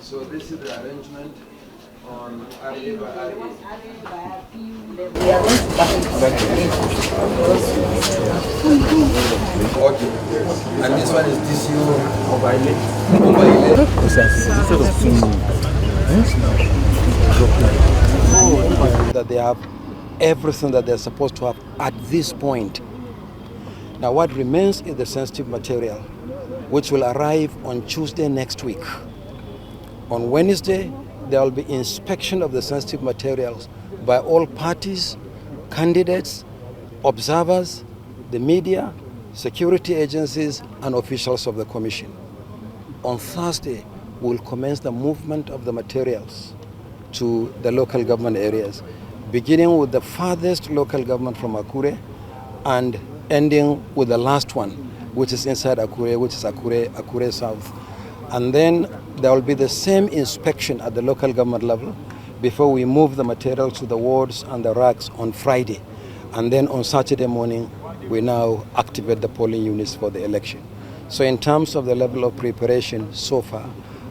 So this is the arrangement on RA by RA. Okay. And this one is DCU mobile. That they have everything that they're supposed to have at this point. Now what remains is the sensitive material, which will arrive on Tuesday next week. On Wednesday, there will be inspection of the sensitive materials by all parties, candidates, observers, the media, security agencies, and officials of the commission. On Thursday, we'll commence the movement of the materials to the local government areas, beginning with the farthest local government from Akure and ending with the last one, which is inside Akure, which is Akure South. And then there will be the same inspection at the local government level before we move the material to the wards and the racks on Friday. And then on Saturday morning, we now activate the polling units for the election. So in terms of the level of preparation so far,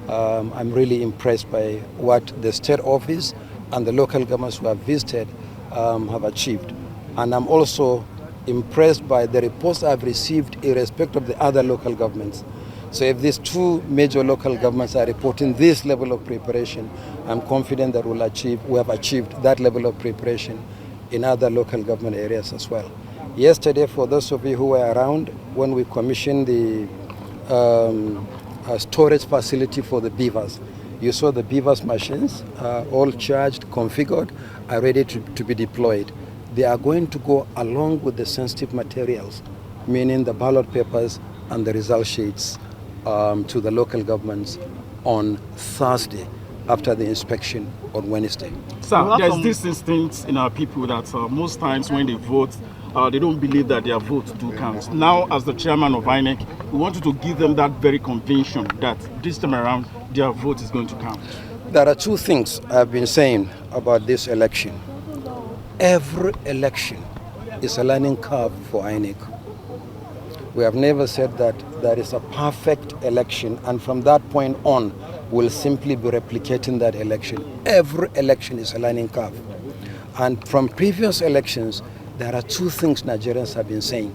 I'm really impressed by what the state office and the local governments who have visited have achieved. And I'm also impressed by the reports I've received irrespective of the other local governments. So if these two major local governments are reporting this level of preparation, I'm confident that we have achieved that level of preparation in other local government areas as well. Yesterday, for those of you who were around, when we commissioned the storage facility for the beavers, you saw the beavers machines, all charged, configured, are ready to be deployed. They are going to go along with the sensitive materials, meaning the ballot papers and the result sheets, to the local governments on Thursday after the inspection on Wednesday. Sir, there's this instinct in our people that most times when they vote, they don't believe that their vote do count. Now, as the chairman of INEC, we wanted to give them that very conviction that this time around, their vote is going to count. There are two things I've been saying about this election. Every election is a learning curve for INEC. We have never said that there is a perfect election, and from that point on, we'll simply be replicating that election. Every election is a learning curve. And from previous elections, there are two things Nigerians have been saying.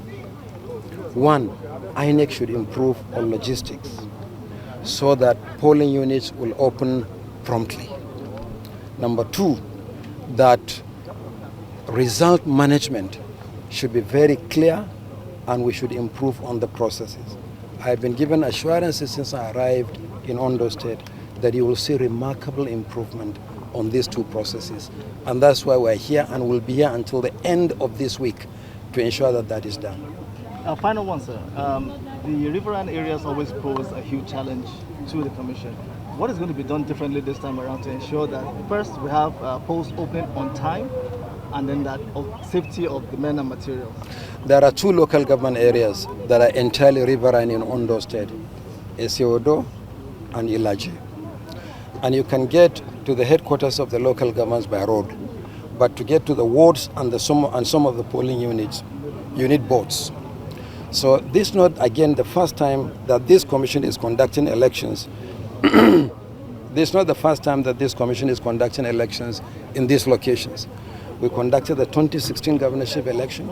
One, INEC should improve on logistics so that polling units will open promptly. Number two, that result management should be very clear and we should improve on the processes. I've been given assurances since I arrived in Ondo State that you will see remarkable improvement on these two processes. And that's why we're here and will be here until the end of this week to ensure that that is done. Final one, sir. The riverine areas always pose a huge challenge to the Commission. What is going to be done differently this time around to ensure that first we have polls open on time and then that safety of the men and materials? There are two local government areas that are entirely riverine in Ondo State, Esiodo and Ilaje. And you can get to the headquarters of the local governments by road. But to get to the wards and some of the polling units, you need boats. So this is not, again, the first time that this commission is conducting elections. This is not the first time that this commission is conducting elections in these locations. We conducted the 2016 governorship election,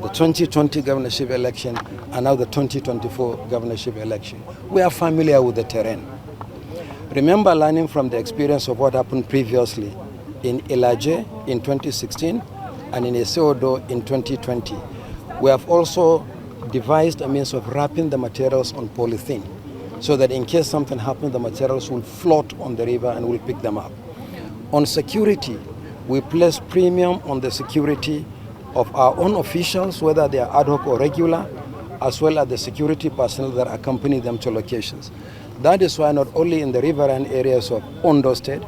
the 2020 governorship election, and now the 2024 governorship election. We are familiar with the terrain. Remember learning from the experience of what happened previously in Ilaje in 2016 and in Esiodo in 2020. We have also devised a means of wrapping the materials on polythene so that in case something happens, the materials will float on the river and we'll pick them up. On security, we place premium on the security of our own officials, whether they are ad hoc or regular, as well as the security personnel that accompany them to locations. That is why not only in the riverine areas of Ondo State,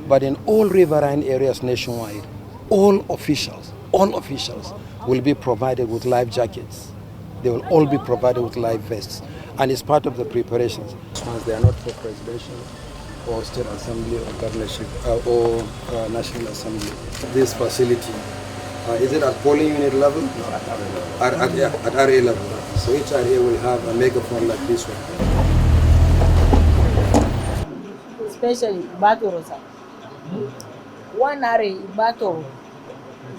But in all riverine areas nationwide, all officials will be provided with life jackets. They will all be provided with life vests. And it's part of the preparations. Once they are not for presidential or state assembly or governorship or national assembly. This facility, is it at polling unit level? No, at RA level. At RA level. So each RA will have a megaphone like this one. Especially Bato Rosa. One area in Bato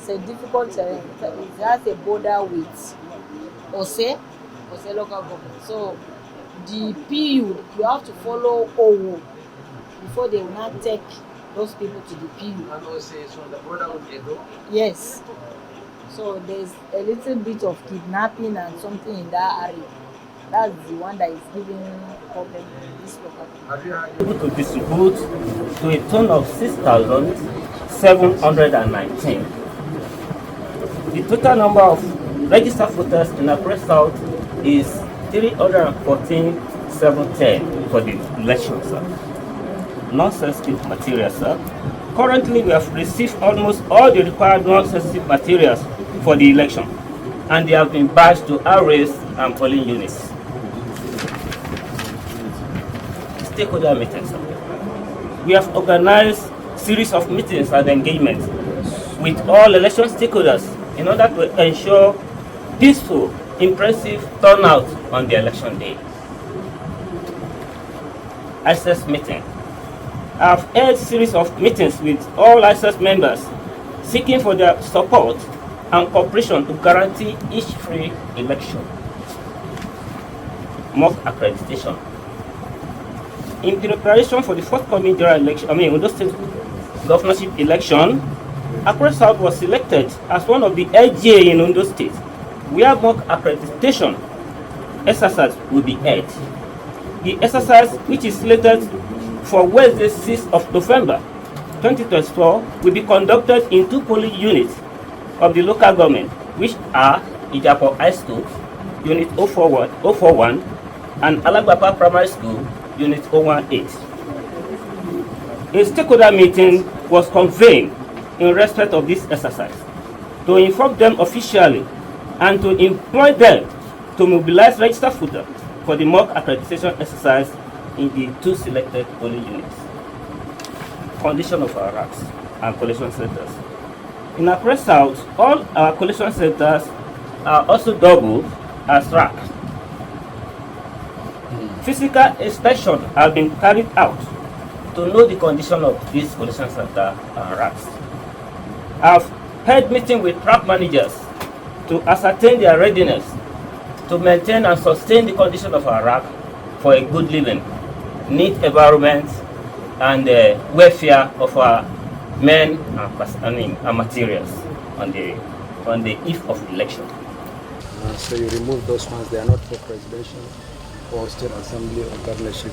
is a difficult terrain. It has a border with Ose local government. So the PU, you have to follow OWO before they will not take those people to the PU. And Ose is on the border with Edo? Yes. So there's a little bit of kidnapping and something in that area. That's the one that is giving problem in this local government. Able to distribute to a total of 6,719. The total number of registered voters in Accra South is 314,710 for the election, sir. Non-sensitive materials, sir. Currently, we have received almost all the required non-sensitive materials for the election, and they have been badged to RAs and polling units. Stakeholder meetings, sir. We have organized series of meetings and engagements with all election stakeholders in order to ensure peaceful, impressive turnout on the election day. Access meeting. I have held a series of meetings with all access members seeking for their support and cooperation to guarantee each free election. Mock accreditation. In preparation for the forthcoming general election, ONDO State governorship election, Accra South was selected as one of the LGAs in Ondo State, where mock accreditation exercise will be held. The exercise, which is slated for Wednesday, 6th of November 2024, will be conducted in 2 polling units of the local government, which are Ijapo High School, Unit 041, and Alagbapa Primary School, Unit 018. A stakeholder meeting was convened in respect of this exercise to inform them officially and to employ them to mobilize registered voters for the mock accreditation exercise in the 2 selected polling units. Condition of our racks and collection centers. In Accra South, all our collection centers are also doubled as racks. Physical inspection has been carried out to know the condition of these collection center racks. I've held meeting with rack managers to ascertain their readiness to maintain and sustain the condition of our rack for a good living, neat environment, and the welfare of our men and materials on the eve of election. So you remove those ones, they are not for presidential or state assembly or governorship.